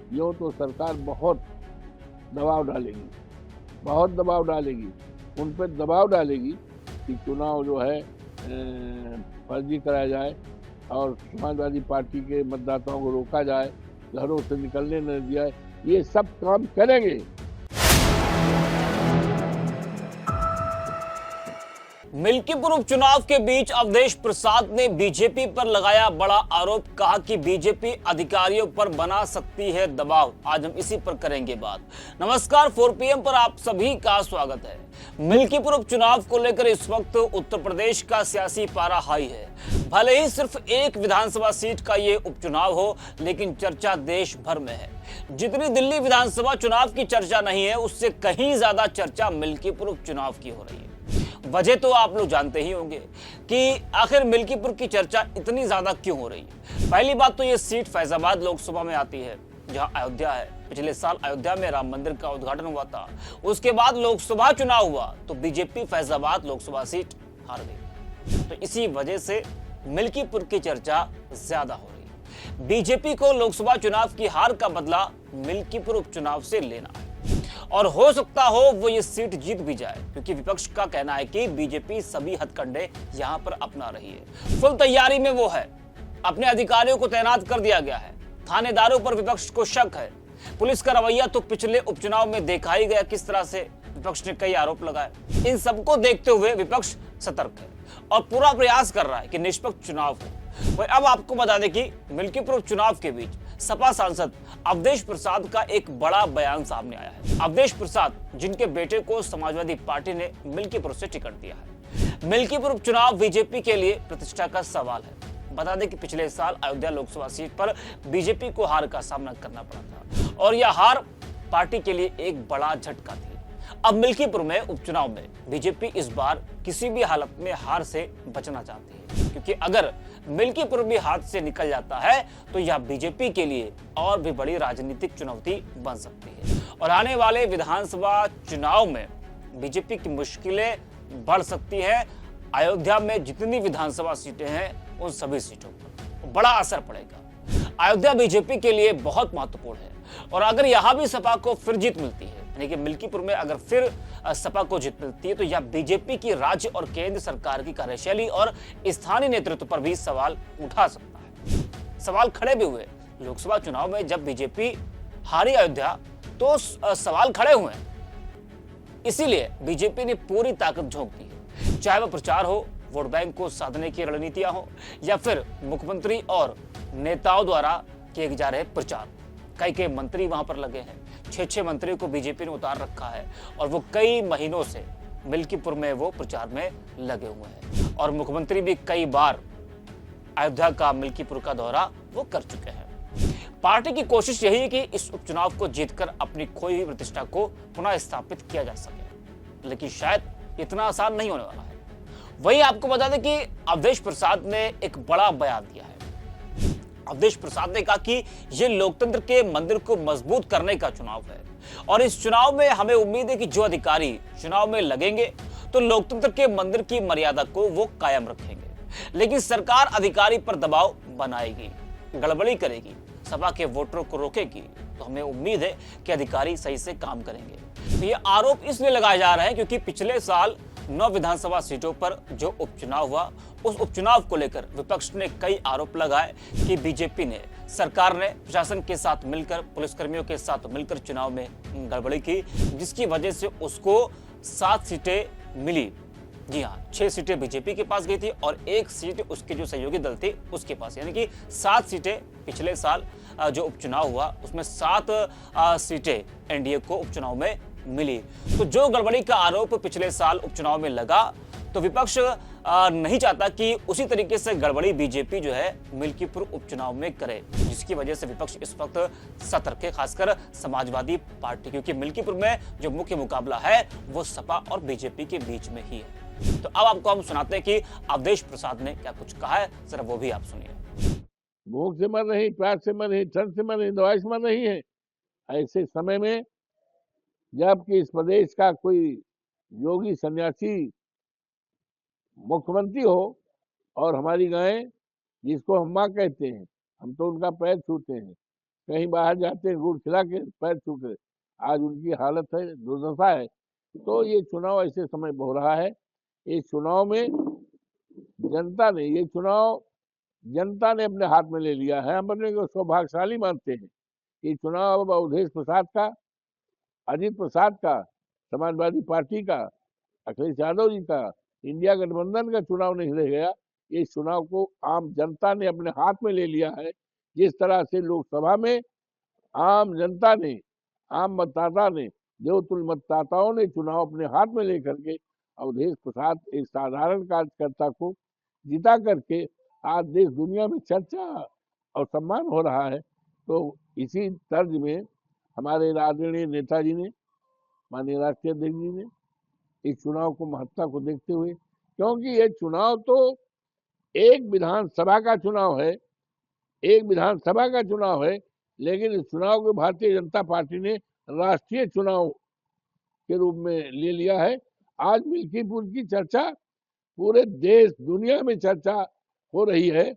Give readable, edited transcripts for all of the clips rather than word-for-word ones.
यूँ तो सरकार बहुत दबाव डालेगी, बहुत दबाव डालेगी। उन पे दबाव डालेगी कि चुनाव जो है फर्जी कराया जाए और समाजवादी पार्टी के मतदाताओं को रोका जाए, घरों से निकलने न दिया जाए, ये सब काम करेंगे। मिल्कीपुर उपचुनाव के बीच अवधेश प्रसाद ने बीजेपी पर लगाया बड़ा आरोप। कहा कि बीजेपी अधिकारियों पर बना सकती है दबाव। आज हम इसी पर करेंगे बात। नमस्कार, 4 PM पर आप सभी का स्वागत है। मिल्कीपुर उपचुनाव को लेकर इस वक्त उत्तर प्रदेश का सियासी पारा हाई है। भले ही सिर्फ एक विधानसभा सीट का ये उपचुनाव हो, लेकिन चर्चा देश भर में है। जितनी दिल्ली विधानसभा चुनाव की चर्चा नहीं है, उससे कहीं ज्यादा चर्चा मिल्कीपुर उपचुनाव की हो रही है। वजह तो आप लोग जानते ही होंगे कि आखिर मिल्कीपुर की चर्चा इतनी ज्यादा क्यों हो रही है। पहली बात तो ये सीट फैजाबाद लोकसभा में आती है, जहां अयोध्या है। पिछले साल अयोध्या में राम मंदिर का उद्घाटन हुआ था। उसके बाद लोकसभा चुनाव हुआ तो बीजेपी फैजाबाद लोकसभा सीट हार गई। तो इसी वजह से मिल्कीपुर की चर्चा ज्यादा हो रही है। बीजेपी को लोकसभा चुनाव की हार का बदला मिल्कीपुर उपचुनाव से लेना है और हो सकता हो वो ये सीट जीत भी जाए, क्योंकि विपक्ष का कहना है कि बीजेपी सभी हथकंडे यहां पर अपना रही है। फुल तैयारी में वो है। अपने अधिकारियों को तैनात कर दिया गया है। थानेदारों पर विपक्ष को शक है। पुलिस का रवैया तो पिछले उपचुनाव में देखा ही गया, किस तरह से विपक्ष ने कई आरोप लगाए। इन सबको देखते हुए विपक्ष सतर्क है और पूरा प्रयास कर रहा है कि निष्पक्ष चुनाव हो। वही अब आपको बता दें कि मिल्कीपुर उपचुनाव के बीच सपा सांसद अवधेश प्रसाद का एक बड़ा बयान सामने आया है। अवधेश प्रसाद, जिनके बेटे को समाजवादी पार्टी ने मिल्कीपुर से टिकट दिया है। मिल्कीपुर उपचुनाव बीजेपी के लिए प्रतिष्ठा का सवाल है। बता दें कि पिछले साल अयोध्या लोकसभा सीट पर बीजेपी को हार का सामना करना पड़ा था और यह हार पार्टी के लिए एक बड़ा झटका थी। अब मिल्कीपुर में उपचुनाव में बीजेपी इस बार किसी भी हालत में हार से बचना चाहती है, क्योंकि अगर मिल्कीपुर भी हाथ से निकल जाता है तो यह बीजेपी के लिए और भी बड़ी राजनीतिक चुनौती बन सकती है और आने वाले विधानसभा चुनाव में बीजेपी की मुश्किलें बढ़ सकती है। अयोध्या में जितनी विधानसभा सीटें हैं, उन सभी सीटों पर बड़ा असर पड़ेगा। अयोध्या बीजेपी के लिए बहुत महत्वपूर्ण है और अगर यहां भी सपा को फिर जीत मिलती है, यानी कि मिल्कीपुर में अगर फिर सपा को जीत मिलती है, तो यह बीजेपी की राज्य और केंद्र सरकार की कार्यशैली और स्थानीय नेतृत्व पर भी सवाल उठा सकता है। सवाल खड़े भी हुए लोकसभा चुनाव में। जब बीजेपी हारी अयोध्या तो सवाल खड़े हुए। इसीलिए बीजेपी ने पूरी ताकत झोंक दी है, चाहे वह प्रचार हो, वोट बैंक को साधने की रणनीतियां हो, या फिर मुख्यमंत्री और नेताओं द्वारा किए जा रहे प्रचार। कई मंत्री वहां पर लगे हैं। 6 मंत्रियों को बीजेपी ने उतार रखा है और वो कई महीनों से मिल्कीपुर में वो प्रचार में लगे हुए हैं और मुख्यमंत्री भी कई बार अयोध्या का मिल्कीपुर का दौरा वो कर चुके हैं। पार्टी की कोशिश यही है कि इस उपचुनाव को जीतकर अपनी खोई हुई प्रतिष्ठा को पुनः स्थापित किया जा सके, लेकिन शायद इतना आसान नहीं होने वाला है। वही आपको बता दें कि अवधेश प्रसाद ने एक बड़ा बयान दिया है। अवधेश प्रसाद ने कहा कि यह लोकतंत्र के मंदिर को मजबूत करने का चुनाव है और इस चुनाव में हमें उम्मीद है कि जो अधिकारी चुनाव में लगेंगे तो लोकतंत्र के मंदिर की मर्यादा को वो कायम रखेंगे, लेकिन सरकार अधिकारी पर दबाव बनाएगी, गड़बड़ी करेगी, सपा के वोटरों को रोकेगी, तो हमें उम्मीद है कि अधिकारी सही से काम करेंगे। तो ये आरोप इसलिए लगाए जा रहे हैं क्योंकि पिछले साल 9 विधानसभा सीटों पर जो उपचुनाव हुआ, उस उपचुनाव को लेकर विपक्ष ने कई आरोप लगाए कि बीजेपी ने, सरकार ने प्रशासन के साथ मिलकर, पुलिसकर्मियों के साथ मिलकर चुनाव में गड़बड़ी की, जिसकी वजह से उसको 7 सीटें मिली। जी हाँ, 6 सीटें बीजेपी के पास गई थी और 1 सीट उसके जो सहयोगी दल थे उसके पास, यानी कि 7 सीटें पिछले साल जो उपचुनाव हुआ उसमें 7 सीटें एनडीए को उपचुनाव में मिली। तो जो गड़बड़ी का आरोप पिछले साल उपचुनाव में लगा, तो विपक्ष नहीं चाहता कि उसी तरीके से गड़बड़ी बीजेपी जो है मिल्कीपुर उपचुनाव में करे, जिसकी वजह से विपक्ष इस वक्त सतर्क है, खासकर समाजवादी पार्टी, क्योंकि मिल्कीपुर में जो मुख्य मुकाबला है वो सपा और बीजेपी के बीच में ही है। तो अब आपको हम सुनाते हैं कि अवधेश प्रसाद ने क्या कुछ कहा है, जरा वो भी आप सुनिए। भूख से मर रही, प्यास से मर रही, ठंड से मर रही, दवाई से मर रही है। ऐसे समय में जबकि इस प्रदेश का कोई योगी सन्यासी मुख्यमंत्री हो और हमारी गायें, जिसको हम माँ कहते हैं, हम तो उनका पैर छूते हैं, कहीं बाहर जाते हैं गुड़ खिला के पैर छू के, आज उनकी हालत है, दुर्दशा है। तो ये चुनाव ऐसे समय हो रहा है, इस चुनाव में जनता ने ये चुनाव जनता ने अपने हाथ में ले लिया है। हम अपने को सौभाग्यशाली मानते हैं कि चुनाव अब अवधेश प्रसाद का, अजीत प्रसाद का, समाजवादी पार्टी का, अखिलेश यादव जी का, इंडिया गठबंधन का चुनाव नहीं रह गया। इस चुनाव को आम जनता ने अपने हाथ में ले लिया है। जिस तरह से लोकसभा में आम जनता ने, आम मतदाता ने, देवतुल्य मतदाताओं ने चुनाव अपने हाथ में लेकर के अवधेश प्रसाद एक साधारण कार्यकर्ता को जिता करके आज देश दुनिया में चर्चा और सम्मान हो रहा है। तो इसी तर्ज में हमारे आदरणीय नेताजी ने, माननीय राष्ट्रीय अध्यक्ष जी ने इस चुनाव को महत्ता को देखते हुए, क्योंकि ये चुनाव तो एक विधानसभा का चुनाव है, एक विधानसभा का चुनाव है, लेकिन इस चुनाव को भारतीय जनता पार्टी ने राष्ट्रीय चुनाव के रूप में ले लिया है। आज मिल्कीपुर की चर्चा पूरे देश दुनिया में चर्चा हो रही है।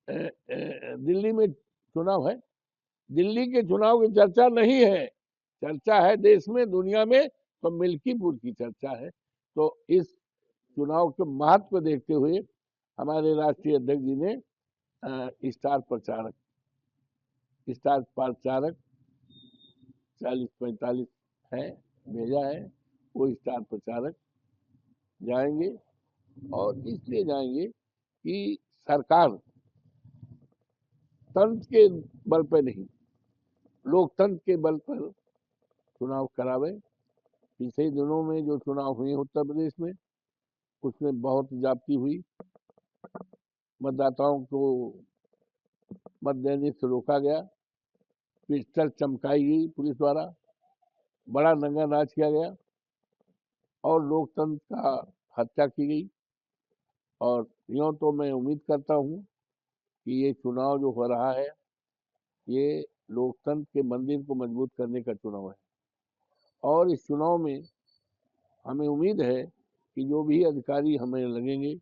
दिल्ली में चुनाव है, दिल्ली के चुनाव की चर्चा नहीं है, चर्चा है देश में, दुनिया में, तो मिल्कीपुर की चर्चा है। तो इस चुनाव के महत्व को देखते हुए हमारे राष्ट्रीय अध्यक्ष जी ने स्टार प्रचारक 40-45 है भेजा है। वो स्टार प्रचारक जाएंगे और इसलिए जाएंगे कि सरकार तंत्र के बल पर नहीं, लोकतंत्र के बल पर चुनाव करावे। पिछले दिनों में जो चुनाव हुए उत्तर प्रदेश में, उसमें बहुत ज्यादती हुई, मतदाताओं को मत देने से रोका गया, पिस्टल चमकाई गई पुलिस द्वारा, बड़ा नंगा नाच किया गया और लोकतंत्र का हत्या की गई। और यूँ तो मैं उम्मीद करता हूँ कि ये चुनाव जो हो रहा है, ये लोकतंत्र के मंदिर को मजबूत करने का चुनाव है। और इस चुनाव में हमें उम्मीद है कि जो भी अधिकारी हमें लगेंगे,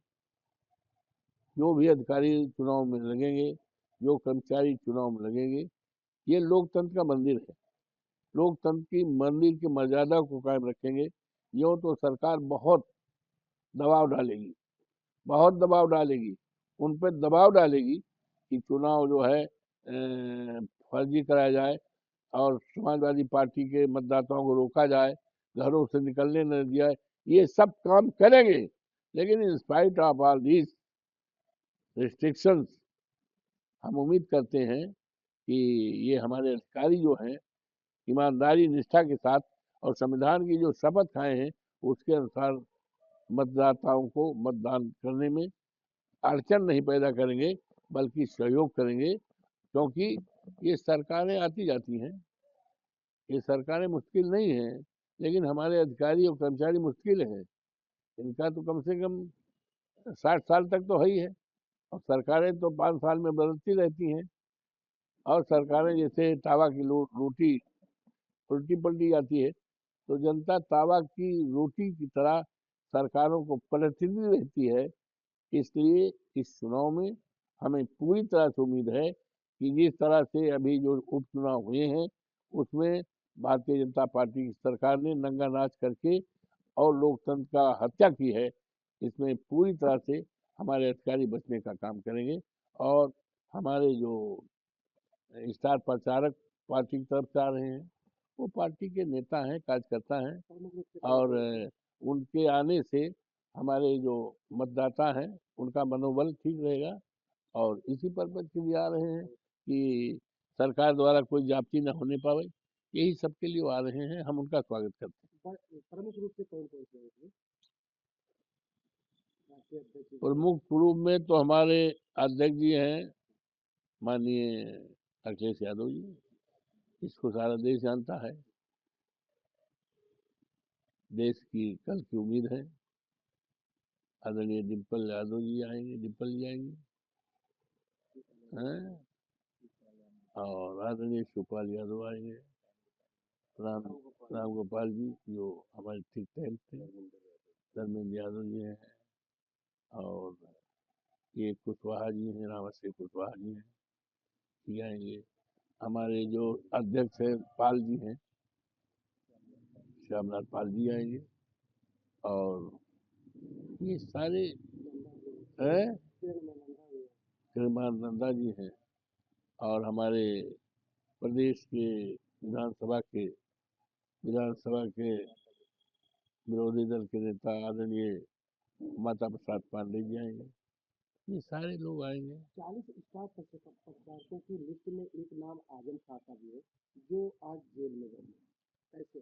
जो भी अधिकारी चुनाव में लगेंगे, जो कर्मचारी चुनाव में लगेंगे, ये लोकतंत्र का मंदिर है, लोकतंत्र की मंदिर की मर्यादा को कायम रखेंगे। यूँ तो सरकार बहुत दबाव डालेगी, बहुत दबाव डालेगी, उन पर दबाव डालेगी कि चुनाव जो है फर्जी कराया जाए और समाजवादी पार्टी के मतदाताओं को रोका जाए, घरों से निकलने न दिया जाए। ये सब काम करेंगे, लेकिन in spite of all these restrictions हम उम्मीद करते हैं कि ये हमारे अधिकारी जो हैं ईमानदारी निष्ठा के साथ और संविधान की जो शपथ खाए हैं उसके अनुसार मतदाताओं को मतदान करने में अड़चन नहीं पैदा करेंगे, बल्कि सहयोग करेंगे। क्योंकि ये सरकारें आती जाती हैं, ये सरकारें मुश्किल नहीं हैं, लेकिन हमारे अधिकारी और कर्मचारी मुश्किल हैं। इनका तो कम से कम 60 साल तक तो है ही है, और सरकारें तो 5 साल में बदलती रहती हैं। और सरकारें जैसे तावा की रोटी उल्टी पलटी जाती है, तो जनता तावा की रोटी की तरह सरकारों को पलटती रहती है। इसलिए इस चुनाव में हमें पूरी तरह से उम्मीद है कि जिस तरह से अभी जो उपचुनाव हुए हैं उसमें भारतीय जनता पार्टी की सरकार ने नंगा नाच करके और लोकतंत्र का हत्या की है। इसमें पूरी तरह से हमारे अधिकारी बचने का काम करेंगे और हमारे जो स्टार प्रचारक पार्टी की तरफ से आ रहे हैं, वो पार्टी के नेता हैं, कार्यकर्ता हैं, और उनके आने से हमारे जो मतदाता हैं उनका मनोबल ठीक रहेगा। और इसी पर्पज के लिए आ रहे हैं कि सरकार द्वारा कोई जाति न होने पावे, यही सबके लिए वो आ रहे हैं, हम उनका स्वागत करते हैं। प्रमुख रूप से कौन कौन से हैं? प्रमुख रूप में तो हमारे अध्यक्ष जी हैं माननीय अखिलेश यादव जी, इसको सारा देश जानता है, देश की कल की उम्मीद है। आदरणीय डिम्पल यादव जी आएंगे, डिम्पल जी आएंगे हैं, और आदरणीय शिवपाल यादव आएंगे, राम गोपाल जी जो हमारे ठीक टाइम थे, धर्मेंद्र यादव जी हैं, और ये कुशवाहा जी हैं, रामश्री कुशवाहा जी हैं, ये आएंगे। हमारे जो अध्यक्ष हैं पाल जी हैं, श्यामलाल पाल जी आएंगे, और ये सारे हैं, श्रीमान नंदा जी हैं, और हमारे प्रदेश के विधानसभा के विरोधी दल के नेता आदरणीय माता प्रसाद पांडे जी आएंगे। ये सारे लोग आएंगे। 40 स्टार प्रचारकों की लिस्ट में एक नाम आजम खां का भी है, जो आज जेल में गए हैं। कैसे?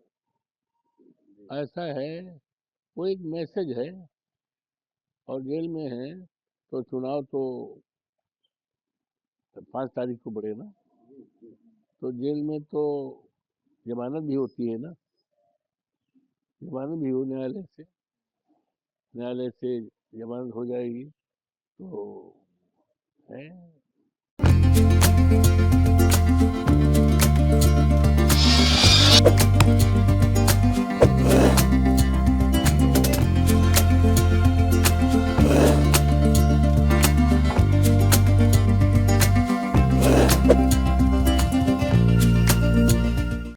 ऐसा है, वो एक मैसेज है, और जेल में है तो चुनाव तो 5 तारीख को बढ़े ना, तो जेल में तो जमानत भी होती है ना, जमानत भी हो न्यायालय से जमानत हो जाएगी, तो है।